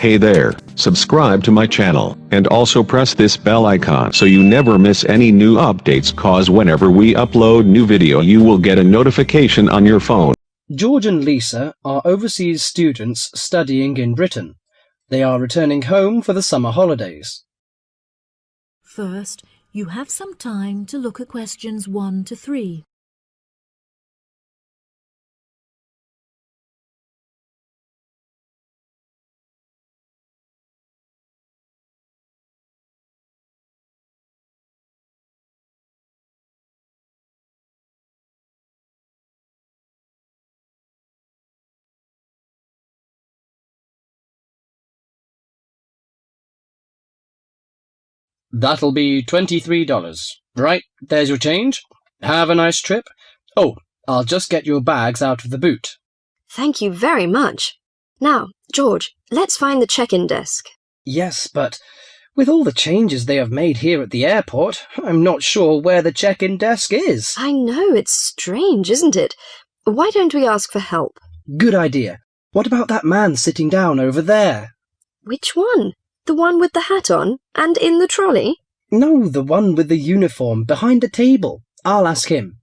Hey there, subscribe to my channel, and also press this bell icon so you never miss any new updates, cause whenever we upload new video you will get a notification on your phone. George and Lisa are overseas students studying in Britain. They are returning home for the summer holidays. First, you have some time to look at questions 1 to 3. That'll be $23. Right, there's your change. Have a nice trip. Oh, I'll just get your bags out of the boot. Thank you very much. Now, George, let's find the check-in desk. Yes, but with all the changes they have made here at the airport, I'm not sure where the check-in desk is. I know, it's strange, isn't it? Why don't we ask for help? Good idea. What about that man sitting down over there? Which one? The one with the hat on and in the trolley? No, the one with the uniform behind the table. I'll ask him.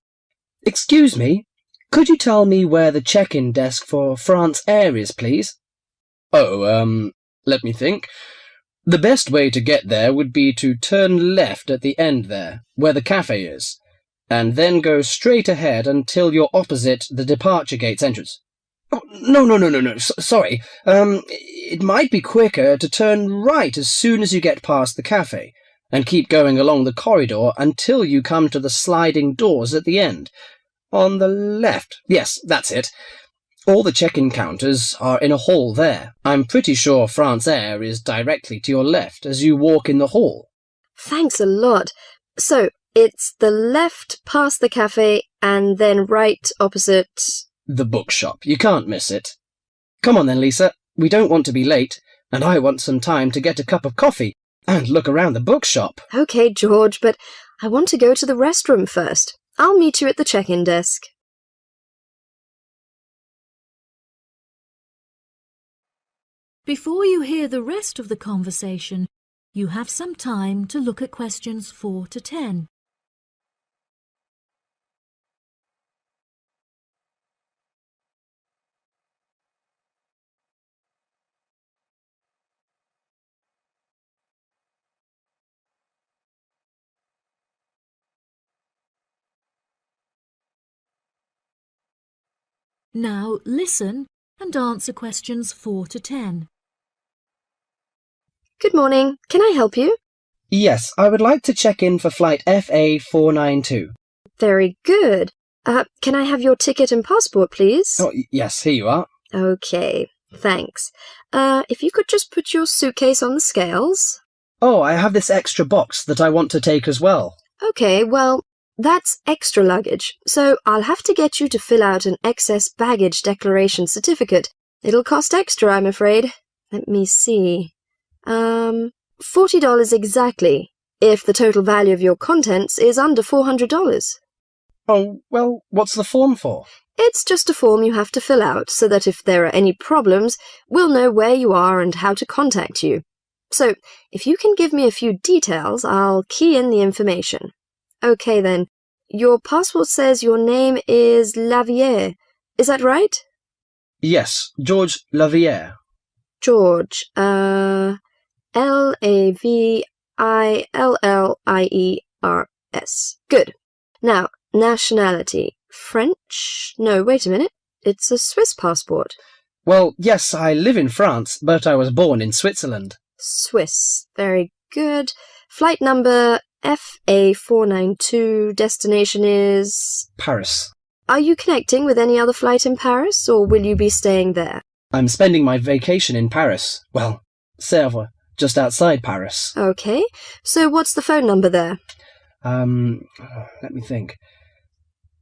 Excuse me, could you tell me where the check-in desk for France Air is, please? Oh, let me think. The best way to get there would be to turn left at the end there, where the cafe is, and then go straight ahead until you're opposite the departure gate's entrance. Oh, no. Sorry. It might be quicker to turn right as soon as you get past the cafe, and keep going along the corridor until you come to the sliding doors at the end. On the left. Yes, that's it. All the check-in counters are in a hall there. I'm pretty sure France Air is directly to your left as you walk in the hall. Thanks a lot. So, it's the left past the cafe and then right opposite... The bookshop. You can't miss it. Come on then, Lisa. We don't want to be late, and I want some time to get a cup of coffee and look around the bookshop. Okay, George, but I want to go to the restroom first. I'll meet you at the check-in desk. Before you hear the rest of the conversation, you have some time to look at questions 4 to 10. Now listen and answer questions 4 to 10. Good morning. Can I help you? Yes, I would like to check in for flight FA492. Very good. Can I have your ticket and passport, please? Oh, yes, here you are. Okay, thanks. If you could just put your suitcase on the scales. Oh, I have this extra box that I want to take as well. Okay, well, that's extra luggage, so I'll have to get you to fill out an excess baggage declaration certificate. It'll cost extra, I'm afraid. Let me see. $40 exactly, if the total value of your contents is under $400. Oh, well, what's the form for? It's just a form you have to fill out so that if there are any problems, we'll know where you are and how to contact you. So, if you can give me a few details, I'll key in the information. Okay then, your passport says your name is Lavier. Is that right? Yes, George Lavier. George, Lavillieres. Good. Now, nationality. French? No, wait a minute. It's a Swiss passport. Well, yes, I live in France, but I was born in Switzerland. Swiss. Very good. Flight number FA492. Destination is... Paris. Are you connecting with any other flight in Paris, or will you be staying there? I'm spending my vacation in Paris. Well, Sèvres, just outside Paris. Okay. So what's the phone number there? Let me think.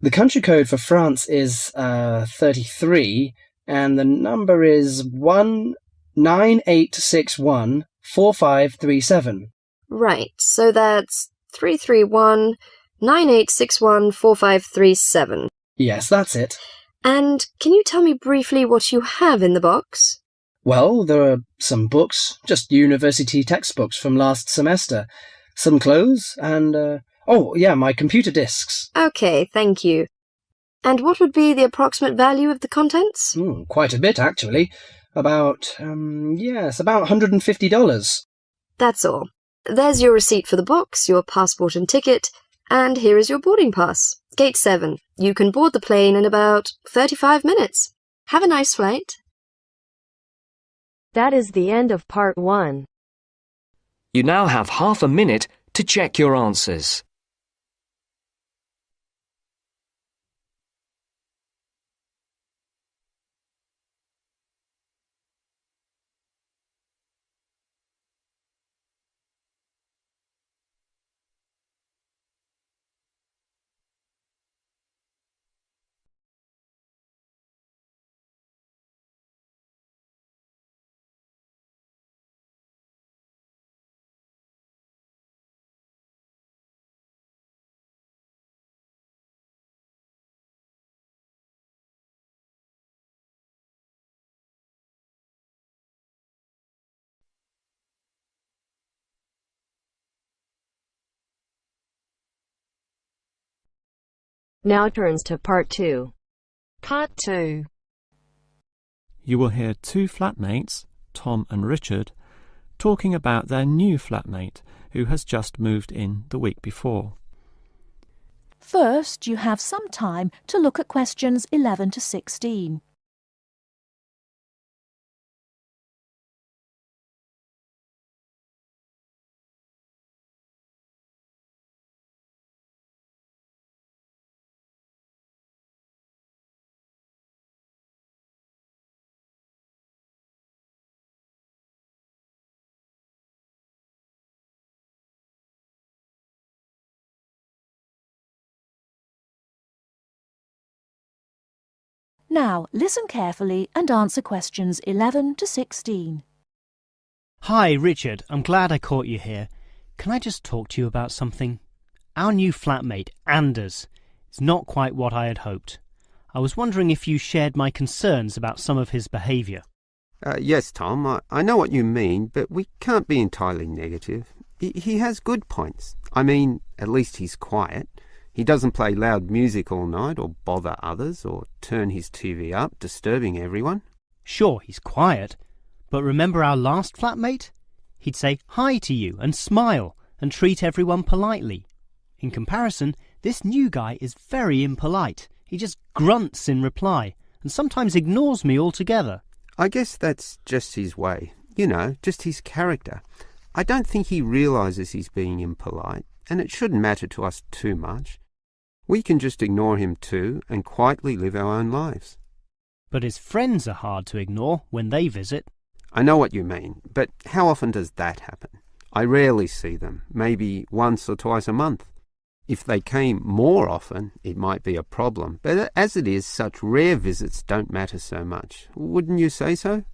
The country code for France is 33, and the number is 198614537. Right, so that's 331-9861-4537. Yes, that's it. And can you tell me briefly what you have in the box? Well, there are some books, just university textbooks from last semester, some clothes, and, my computer disks. Okay, thank you. And what would be the approximate value of the contents? Quite a bit, actually. About $150. That's all. There's your receipt for the books, your passport and ticket, and here is your boarding pass. Gate 7. You can board the plane in about 35 minutes. Have a nice flight. That is the end of part 1. You now have half a minute to check your answers. Now turns to part 2. Part 2. You will hear two flatmates, Tom and Richard, talking about their new flatmate who has just moved in the week before. First, you have some time to look at questions 11 to 16. Now, listen carefully and answer questions 11 to 16. Hi, Richard. I'm glad I caught you here. Can I just talk to you about something? Our new flatmate, Anders, is not quite what I had hoped. I was wondering if you shared my concerns about some of his behaviour. Yes, Tom, I know what you mean, but we can't be entirely negative. He has good points. I mean, at least he's quiet. He doesn't play loud music all night or bother others or turn his TV up, disturbing everyone. Sure, he's quiet, but remember our last flatmate? He'd say hi to you and smile and treat everyone politely. In comparison, this new guy is very impolite. He just grunts in reply and sometimes ignores me altogether. I guess that's just his way. You know, just his character. I don't think he realises he's being impolite, and it shouldn't matter to us too much. We can just ignore him too and quietly live our own lives. But his friends are hard to ignore when they visit. I know what you mean, but how often does that happen? I rarely see them, maybe once or twice a month. If they came more often, it might be a problem, but as it is, such rare visits don't matter so much. Wouldn't you say so?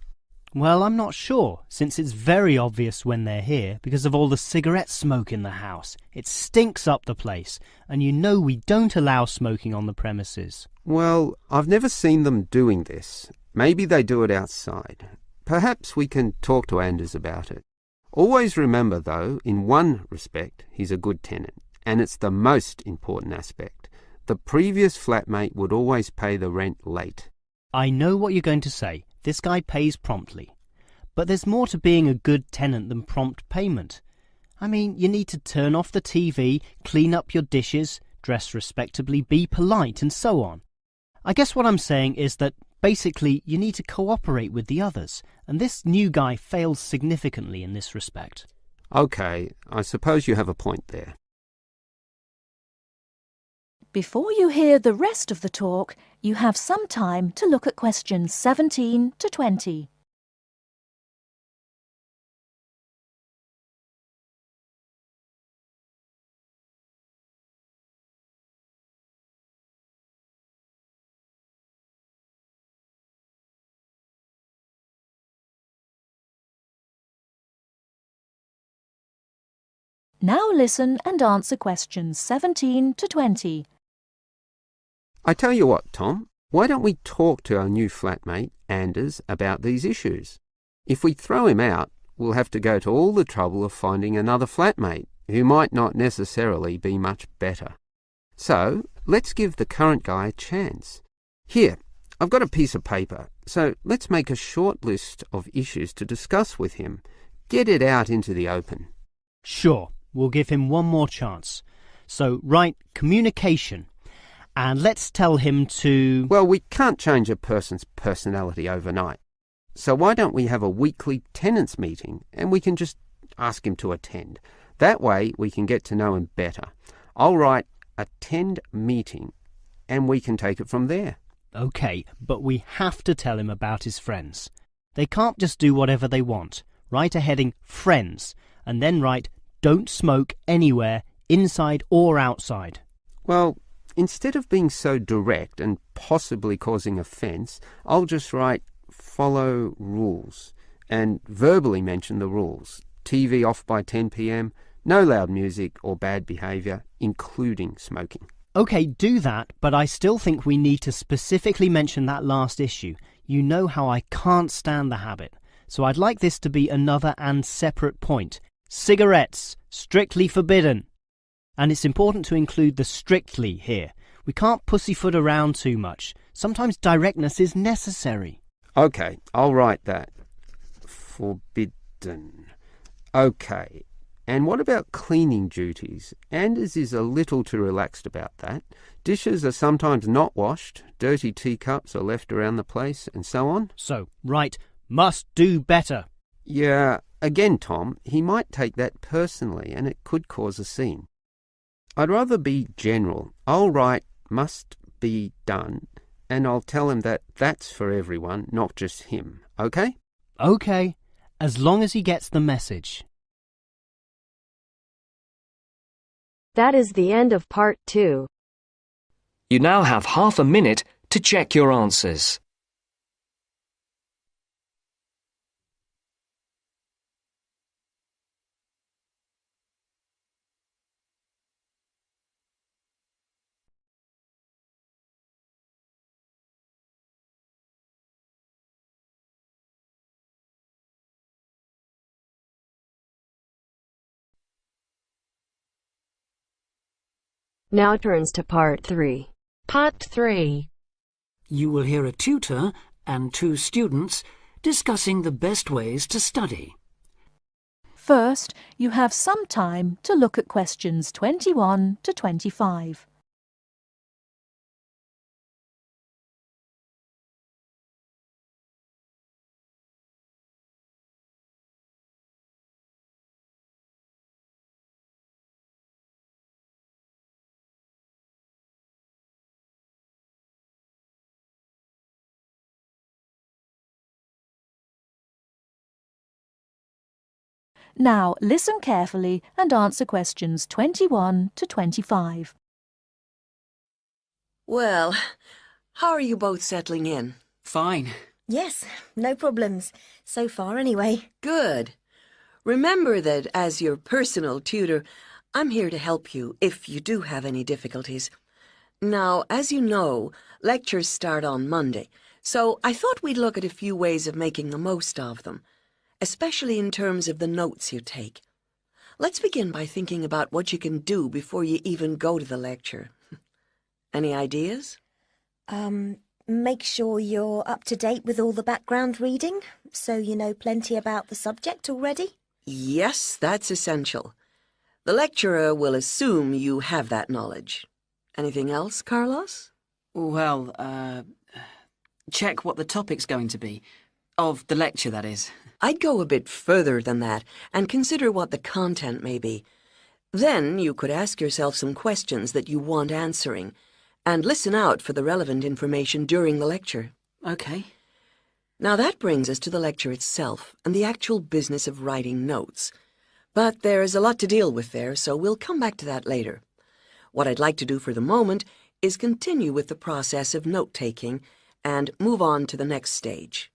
Well, I'm not sure, since it's very obvious when they're here because of all the cigarette smoke in the house. It stinks up the place, and you know we don't allow smoking on the premises. Well, I've never seen them doing this. Maybe they do it outside. Perhaps we can talk to Anders about it. Always remember, though, in one respect, he's a good tenant, and it's the most important aspect. The previous flatmate would always pay the rent late. I know what you're going to say. This guy pays promptly. But there's more to being a good tenant than prompt payment. I mean, you need to turn off the TV, clean up your dishes, dress respectably, be polite, and so on. I guess what I'm saying is that basically you need to cooperate with the others, and this new guy fails significantly in this respect. Okay, I suppose you have a point there. Before you hear the rest of the talk, you have some time to look at questions 17 to 20. Now listen and answer questions 17 to 20. I tell you what, Tom, why don't we talk to our new flatmate, Anders, about these issues? If we throw him out, we'll have to go to all the trouble of finding another flatmate who might not necessarily be much better. So, let's give the current guy a chance. Here, I've got a piece of paper, so let's make a short list of issues to discuss with him. Get it out into the open. Sure, we'll give him one more chance. So write communication, and let's tell him to... Well, we can't change a person's personality overnight. So why don't we have a weekly tenants meeting and we can just ask him to attend. That way we can get to know him better. I'll write attend meeting and we can take it from there. OK, but we have to tell him about his friends. They can't just do whatever they want. Write a heading friends and then write don't smoke anywhere, inside or outside. Well, instead of being so direct and possibly causing offence, I'll just write follow rules and verbally mention the rules. TV off by 10 p.m, no loud music or bad behaviour, including smoking. OK, do that, but I still think we need to specifically mention that last issue. You know how I can't stand the habit. So I'd like this to be another and separate point. Cigarettes, strictly forbidden. And it's important to include the strictly here. We can't pussyfoot around too much. Sometimes directness is necessary. OK, I'll write that. Forbidden. OK. And what about cleaning duties? Anders is a little too relaxed about that. Dishes are sometimes not washed, dirty teacups are left around the place, and so on. So, write, must do better. Yeah, again, Tom, he might take that personally and it could cause a scene. I'd rather be general. I'll write must be done and I'll tell him that that's for everyone, not just him. OK? OK, as long as he gets the message. That is the end of part 2. You now have half a minute to check your answers. Now turns to part 3. Part 3. You will hear a tutor and 2 students discussing the best ways to study. First, you have some time to look at questions 21 to 25. Now listen carefully and answer questions 21 to 25. Well, how are you both settling in? Fine. Yes, no problems. So far, anyway. Good. Remember that as your personal tutor, I'm here to help you if you do have any difficulties. Now, as you know, lectures start on Monday, so I thought we'd look at a few ways of making the most of them, especially in terms of the notes you take. Let's begin by thinking about what you can do before you even go to the lecture. Any ideas? Make sure you're up to date with all the background reading, so you know plenty about the subject already. Yes, that's essential. The lecturer will assume you have that knowledge. Anything else, Carlos? Well, check what the topic's going to be. Of the lecture, that is. I'd go a bit further than that and consider what the content may be. Then you could ask yourself some questions that you want answering and listen out for the relevant information during the lecture. OK. Now that brings us to the lecture itself and the actual business of writing notes. But there's a lot to deal with there, so we'll come back to that later. What I'd like to do for the moment is continue with the process of note-taking and move on to the next stage.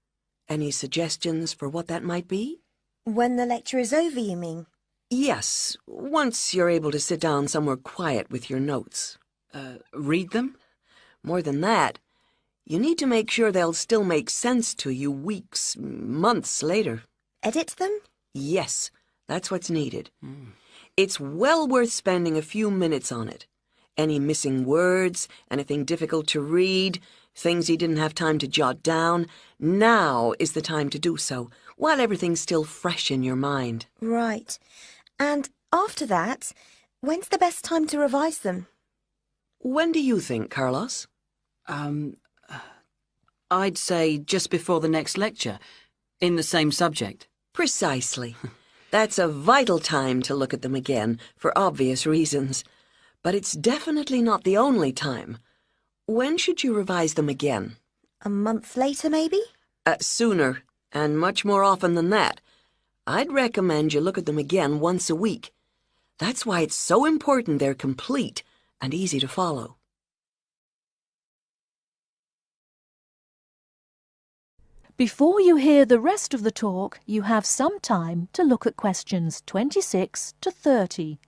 Any suggestions for what that might be? When the lecture is over, you mean? Yes, once you're able to sit down somewhere quiet with your notes. Read them? More than that, You need to make sure they'll still make sense to you weeks, months later. Edit them? Yes, that's what's needed. It's well worth spending a few minutes on it. Any missing words, anything difficult to read, things you didn't have time to jot down, now is the time to do so, while everything's still fresh in your mind. Right. And after that, when's the best time to revise them? When do you think, Carlos? I'd say just before the next lecture, in the same subject. Precisely. That's a vital time to look at them again, for obvious reasons. But it's definitely not the only time. When should you revise them again? A month later, maybe? Sooner, and much more often than that. I'd recommend you look at them again once a week. That's why it's so important they're complete and easy to follow. Before you hear the rest of the talk, you have some time to look at questions 26 to 30.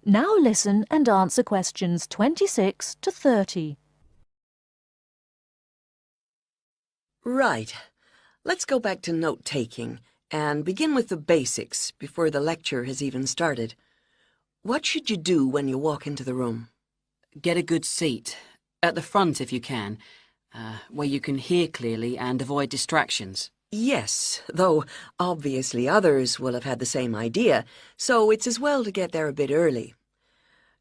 Now listen and answer questions 26 to 30. Right. Let's go back to note-taking and begin with the basics before the lecture has even started. What should you do when you walk into the room? Get a good seat, at the front if you can, where you can hear clearly and avoid distractions. Yes, though obviously others will have had the same idea, so it's as well to get there a bit early.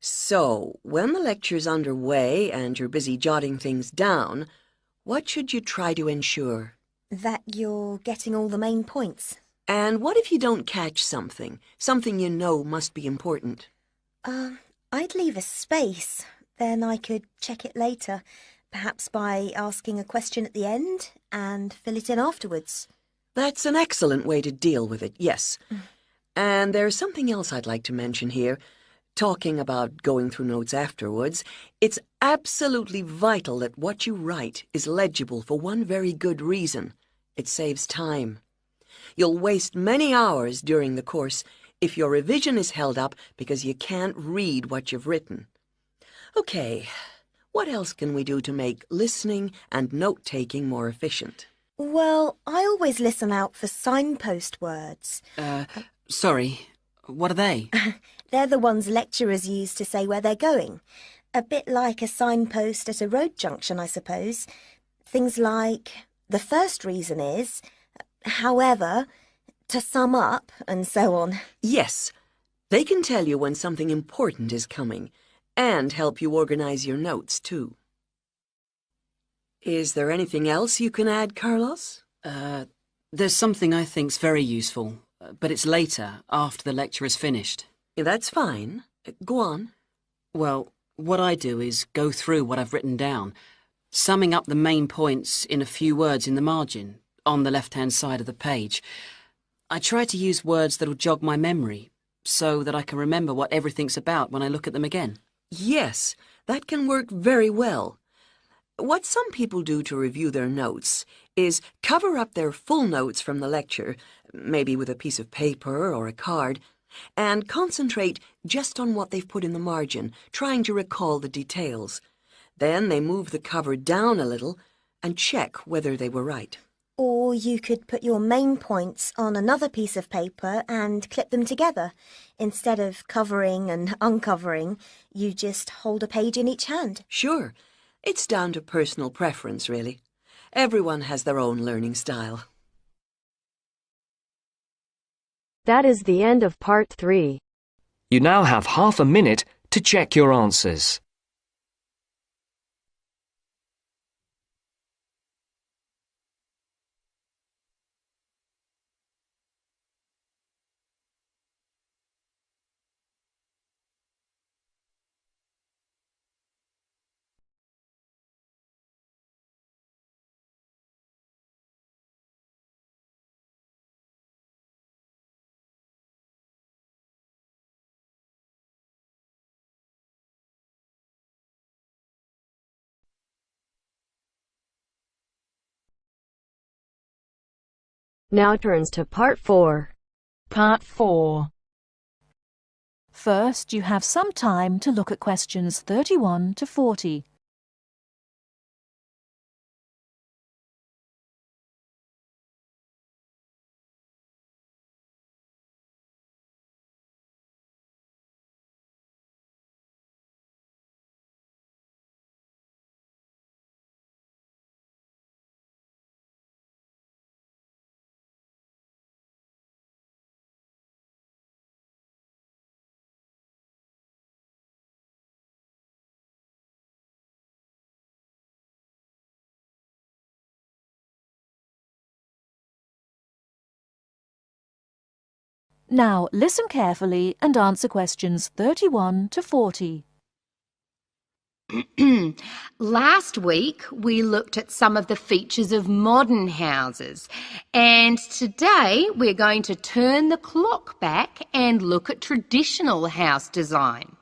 So, when the lecture's underway and you're busy jotting things down, what should you try to ensure? That you're getting all the main points. And what if you don't catch something you know must be important? I'd leave a space. Then I could check it later, perhaps by asking a question at the end and fill it in afterwards. That's an excellent way to deal with it, yes. And there's something else I'd like to mention here. Talking about going through notes afterwards, it's absolutely vital that what you write is legible for one very good reason. It saves time. You'll waste many hours during the course if your revision is held up because you can't read what you've written. Okay, what else can we do to make listening and note-taking more efficient? Well, I always listen out for signpost words. Sorry, what are they? They're the ones lecturers use to say where they're going. A bit like a signpost at a road junction, I suppose. Things like, the first reason is, however, to sum up, and so on. Yes, they can tell you when something important is coming, and help you organize your notes, too. Is there anything else you can add, Carlos? There's something I think's very useful, but it's later, after the lecture is finished. That's fine. Go on. Well, what I do is go through what I've written down, summing up the main points in a few words in the margin, on the left-hand side of the page. I try to use words that'll jog my memory, so that I can remember what everything's about when I look at them again. Yes, that can work very well. What some people do to review their notes is cover up their full notes from the lecture, maybe with a piece of paper or a card, and concentrate just on what they've put in the margin, trying to recall the details. Then they move the cover down a little and check whether they were right. Or you could put your main points on another piece of paper and clip them together. Instead of covering and uncovering, you just hold a page in each hand. Sure. It's down to personal preference, really. Everyone has their own learning style. That is the end of part 3. You now have half a minute to check your answers. Now turns to Part 4. Part 4. First, you have some time to look at questions 31 to 40. Now, listen carefully and answer questions 31 to 40. Last week, we looked at some of the features of modern houses, and today we're going to turn the clock back and look at traditional house design.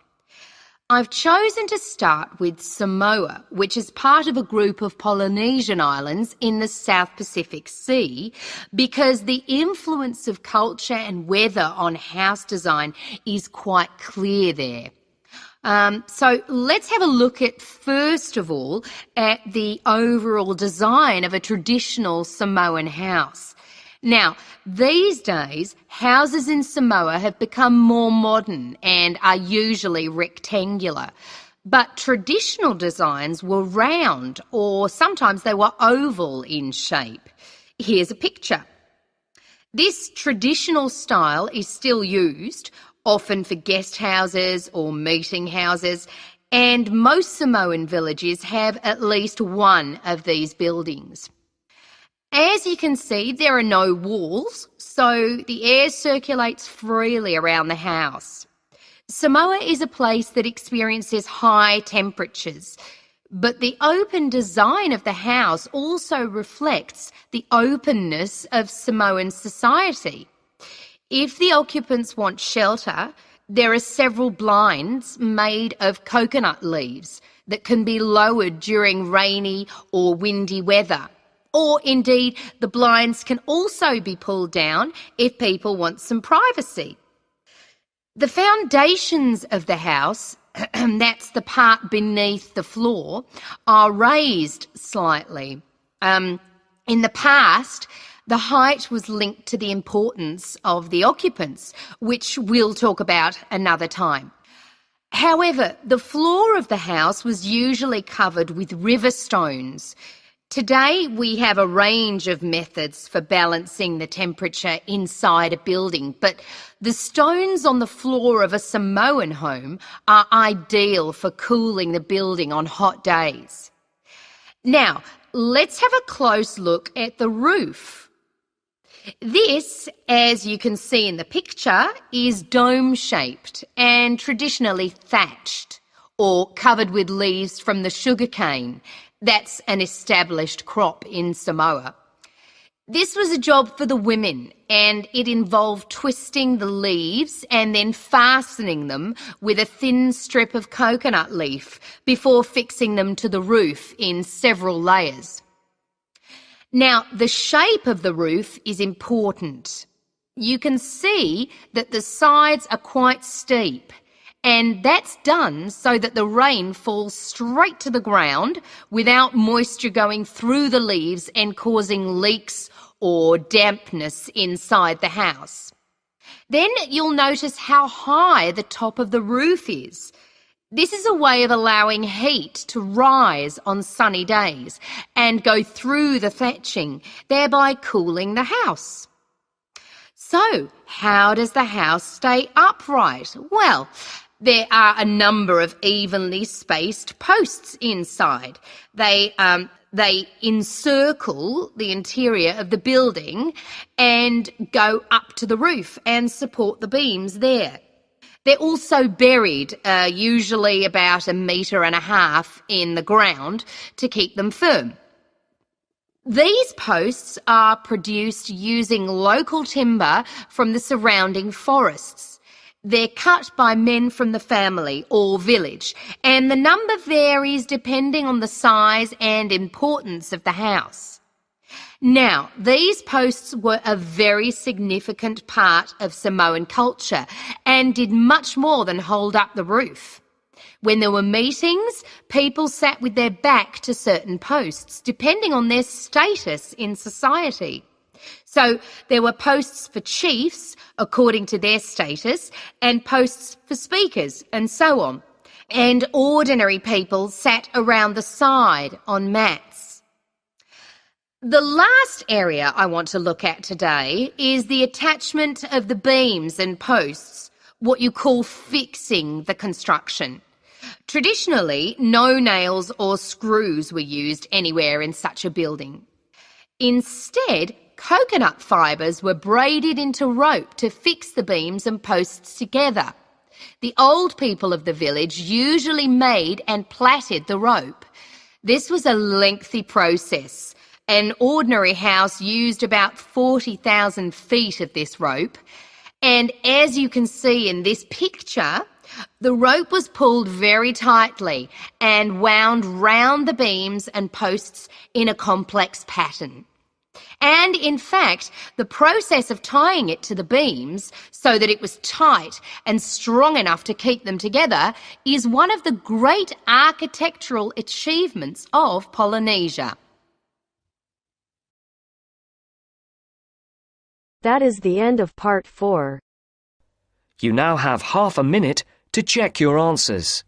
I've chosen to start with Samoa, which is part of a group of Polynesian islands in the South Pacific Sea, because the influence of culture and weather on house design is quite clear there. So let's have a look at, first of all, at the overall design of a traditional Samoan house. Now, these days, houses in Samoa have become more modern and are usually rectangular. But traditional designs were round, or sometimes they were oval in shape. Here's a picture. This traditional style is still used, often for guest houses or meeting houses, and most Samoan villages have at least one of these buildings. As you can see, there are no walls, so the air circulates freely around the house. Samoa is a place that experiences high temperatures, but the open design of the house also reflects the openness of Samoan society. If the occupants want shelter, there are several blinds made of coconut leaves that can be lowered during rainy or windy weather. Or indeed, the blinds can also be pulled down if people want some privacy. The foundations of the house, that's the part beneath the floor, are raised slightly. In the past, the height was linked to the importance of the occupants, which we'll talk about another time. However, the floor of the house was usually covered with river stones. Today, we have a range of methods for balancing the temperature inside a building, but the stones on the floor of a Samoan home are ideal for cooling the building on hot days. Now, let's have a close look at the roof. This, as you can see in the picture, is dome-shaped and traditionally thatched or covered with leaves from the sugarcane. That's an established crop in Samoa. This was a job for the women, and it involved twisting the leaves and then fastening them with a thin strip of coconut leaf before fixing them to the roof in several layers. Now, the shape of the roof is important. You can see that the sides are quite steep, and that's done so that the rain falls straight to the ground without moisture going through the leaves and causing leaks or dampness inside the house. Then you'll notice how high the top of the roof is. This is a way of allowing heat to rise on sunny days and go through the thatching, thereby cooling the house. So, how does the house stay upright? Well, there are a number of evenly spaced posts inside. They encircle the interior of the building and go up to the roof and support the beams there. They're also buried, usually about 1.5 meters in the ground to keep them firm. These posts are produced using local timber from the surrounding forests. They're cut by men from the family or village, and the number varies depending on the size and importance of the house. Now, these posts were a very significant part of Samoan culture and did much more than hold up the roof. When there were meetings, people sat with their back to certain posts, depending on their status in society. So there were posts for chiefs, according to their status, and posts for speakers, and so on. And ordinary people sat around the side on mats. The last area I want to look at today is the attachment of the beams and posts, what you call fixing the construction. Traditionally, no nails or screws were used anywhere in such a building. Instead, coconut fibres were braided into rope to fix the beams and posts together. The old people of the village usually made and plaited the rope. This was a lengthy process. An ordinary house used about 40,000 feet of this rope. And as you can see in this picture, the rope was pulled very tightly and wound round the beams and posts in a complex pattern. And in fact, the process of tying it to the beams so that it was tight and strong enough to keep them together is one of the great architectural achievements of Polynesia. That is the end of part 4. You now have half a minute to check your answers.